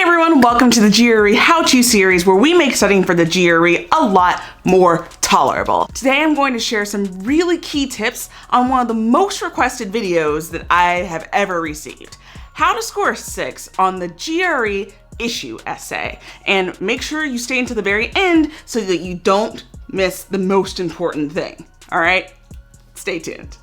Hey everyone, welcome to the GRE How-To series where we make studying for the GRE a lot more tolerable. Today I'm going to share some really key tips on one of the most requested videos that I have ever received. How to score a 6 on the GRE issue essay. And make sure you stay until the very end so that you don't miss the most important thing. All right, stay tuned.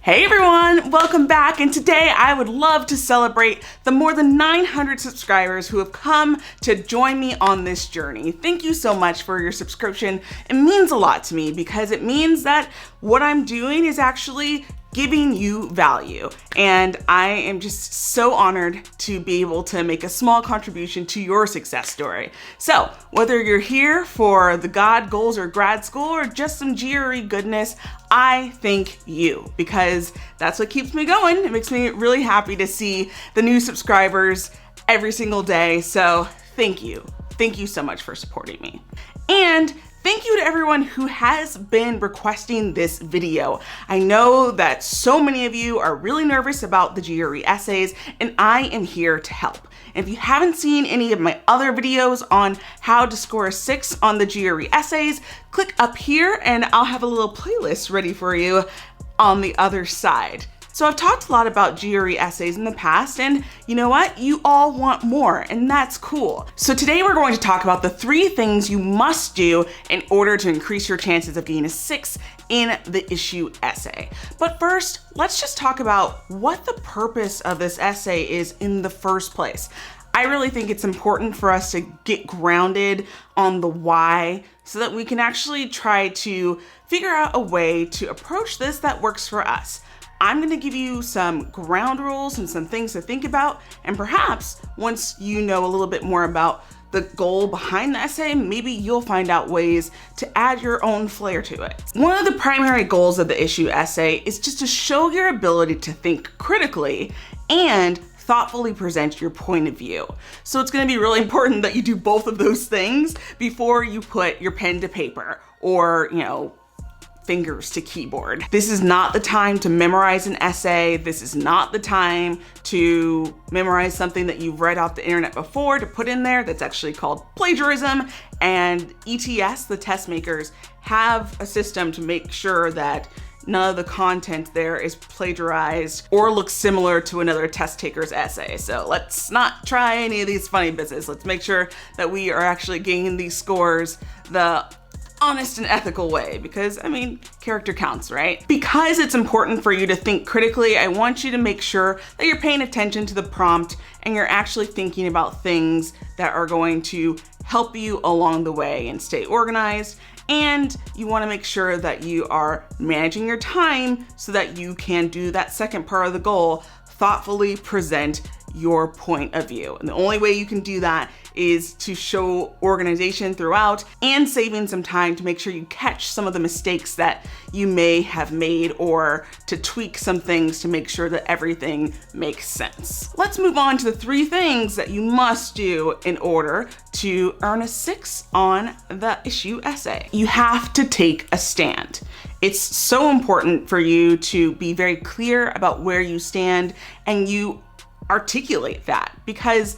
Hey everyone, welcome back, and today I would love to celebrate the more than 900 subscribers who have come to join me on this journey. Thank you so much for your subscription. It means a lot to me because it means that what I'm doing is actually giving you value, and I am just so honored to be able to make a small contribution to your success story. So whether you're here for the God, goals, or grad school, or just some GRE goodness, I thank you because that's what keeps me going. It makes me really happy to see the new subscribers every single day. So thank you. Thank you so much for supporting me. And thank you to everyone who has been requesting this video. I know that so many of you are really nervous about the GRE essays, and I am here to help. If you haven't seen any of my other videos on how to score a 6 on the GRE essays, click up here and I'll have a little playlist ready for you on the other side. So I've talked a lot about GRE essays in the past, and you know what? You all want more, and that's cool. So today we're going to talk about the 3 things you must do in order to increase your chances of getting a 6 in the issue essay. But first, let's just talk about what the purpose of this essay is in the first place. I really think it's important for us to get grounded on the why so that we can actually try to figure out a way to approach this that works for us. I'm going to give you some ground rules and some things to think about, and perhaps once you know a little bit more about the goal behind the essay, maybe you'll find out ways to add your own flair to it. One of the primary goals of the issue essay is just to show your ability to think critically and thoughtfully present your point of view. So it's going to be really important that you do both of those things before you put your pen to paper or, fingers to keyboard. This is not the time to memorize an essay. This is not the time to memorize something that you've read off the internet before to put in there. That's actually called plagiarism. And ETS, the test makers, have a system to make sure that none of the content there is plagiarized or looks similar to another test taker's essay. So let's not try any of these funny business. Let's make sure that we are actually gaining these scores the honest and ethical way, because character counts, right? Because it's important for you to think critically, I want you to make sure that you're paying attention to the prompt and you're actually thinking about things that are going to help you along the way and stay organized. And you want to make sure that you are managing your time so that you can do that second part of the goal, thoughtfully present your point of view. And the only way you can do that is to show organization throughout and saving some time to make sure you catch some of the mistakes that you may have made, or to tweak some things to make sure that everything makes sense. Let's move on to the 3 things that you must do in order to earn a 6 on the issue essay. You have to take a stand. It's so important for you to be very clear about where you stand and you articulate that, because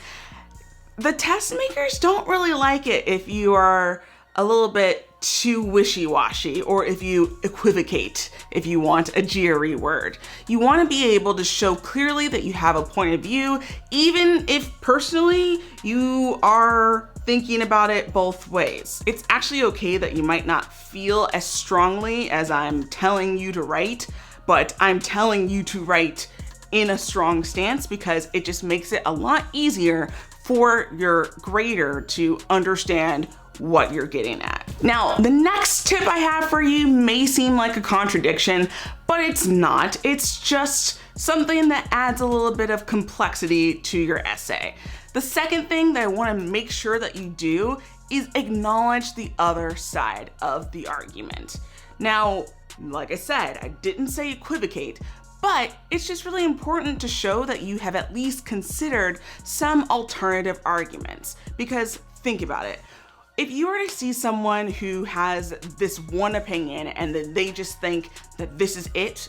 the test makers don't really like it if you are a little bit too wishy-washy or if you equivocate, if you want a GRE word. You want to be able to show clearly that you have a point of view, even if personally you are thinking about it both ways. It's actually okay that you might not feel as strongly as I'm telling you to write, but I'm telling you to write in a strong stance because it just makes it a lot easier for your grader to understand what you're getting at. Now, the next tip I have for you may seem like a contradiction, but it's not. It's just something that adds a little bit of complexity to your essay. The second thing that I want to make sure that you do is acknowledge the other side of the argument. Now, like I said, I didn't say equivocate, but it's just really important to show that you have at least considered some alternative arguments. Because think about it. if you were to see someone who has this one opinion and that they just think that this is it,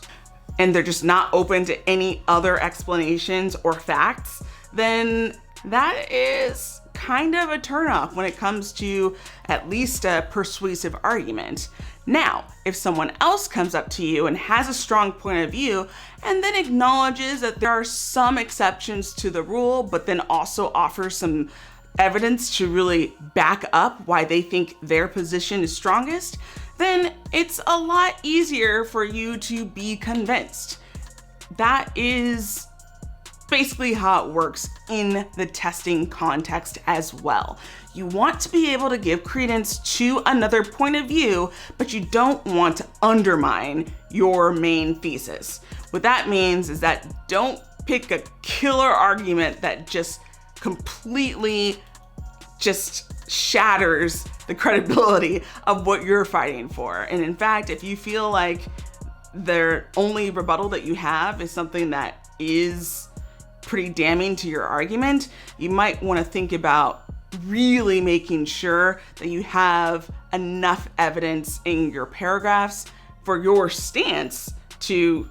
and they're just not open to any other explanations or facts, then that is kind of a turnoff when it comes to at least a persuasive argument. Now, if someone else comes up to you and has a strong point of view and then acknowledges that there are some exceptions to the rule, but then also offers some evidence to really back up why they think their position is strongest, then it's a lot easier for you to be convinced. That is basically how it works in the testing context as well. You want to be able to give credence to another point of view, but you don't want to undermine your main thesis. What that means is that don't pick a killer argument that just completely just shatters the credibility of what you're fighting for. And in fact, if you feel like the only rebuttal that you have is something that is pretty damning to your argument, you might want to think about really making sure that you have enough evidence in your paragraphs for your stance to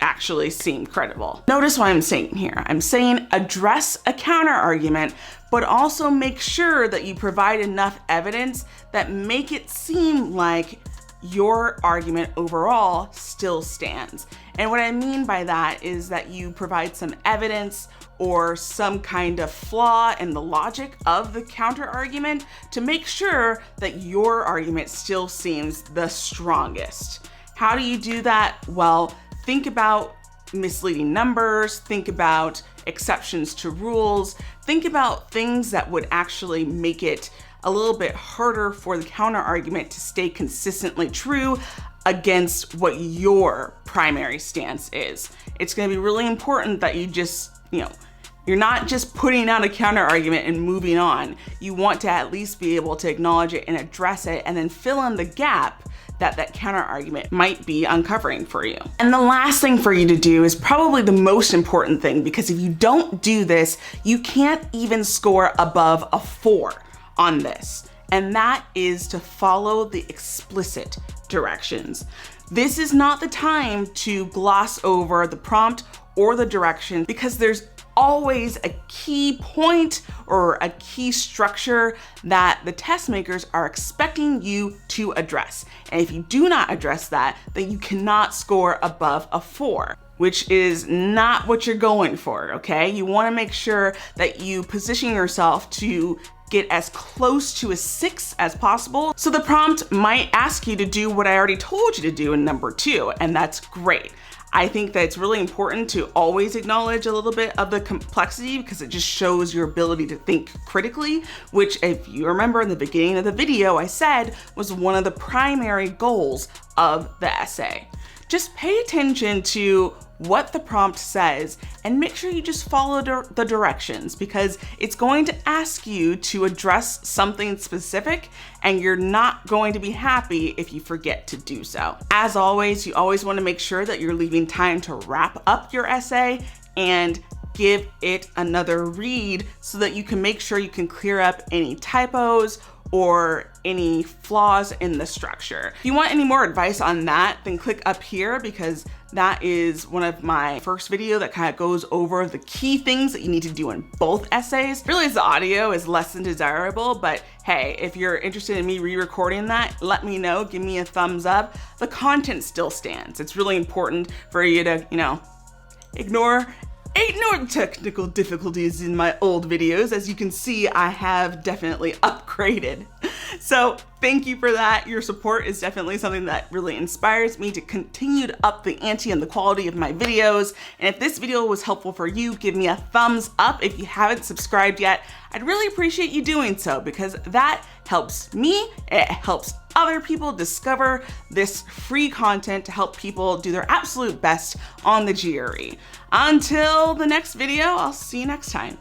actually seem credible. Notice what I'm saying here. I'm saying address a counter argument, but also make sure that you provide enough evidence that make it seem like your argument overall still stands. And what I mean by that is that you provide some evidence or some kind of flaw in the logic of the counter argument to make sure that your argument still seems the strongest. How do you do that? Well, think about misleading numbers, think about exceptions to rules, think about things that would actually make it a little bit harder for the counter argument to stay consistently true against what your primary stance is. It's going to be really important that you just, you're not just putting out a counter argument and moving on. You want to at least be able to acknowledge it and address it and then fill in the gap that counter argument might be uncovering for you. And the last thing for you to do is probably the most important thing, because if you don't do this, you can't even score above a 4 on this. And that is to follow the explicit directions. This is not the time to gloss over the prompt or the direction, because there's always a key point or a key structure that the test makers are expecting you to address. And if you do not address that, then you cannot score above a 4, which is not what you're going for, okay? You wanna make sure that you position yourself to get as close to a 6 as possible. So the prompt might ask you to do what I already told you to do in number 2, and that's great. I think that it's really important to always acknowledge a little bit of the complexity, because it just shows your ability to think critically, which, if you remember in the beginning of the video, I said was one of the primary goals of the essay. Just pay attention to what the prompt says and make sure you just follow the directions, because it's going to ask you to address something specific and you're not going to be happy if you forget to do so. As always, you always want to make sure that you're leaving time to wrap up your essay and give it another read so that you can make sure you can clear up any typos or any flaws in the structure. If you want any more advice on that, then click up here, because that is one of my first video that kind of goes over the key things that you need to do in both essays. Realize the audio is less than desirable, but hey, if you're interested in me re-recording that, let me know, give me a thumbs up. The content still stands. It's really important for you to, ignore the technical difficulties in my old videos. As you can see, I have definitely upgraded. So thank you for that. Your support is definitely something that really inspires me to continue to up the ante and the quality of my videos. And if this video was helpful for you, give me a thumbs up. If you haven't subscribed yet, I'd really appreciate you doing so, because that helps me, it helps other people discover this free content to help people do their absolute best on the GRE. Until the next video, I'll see you next time.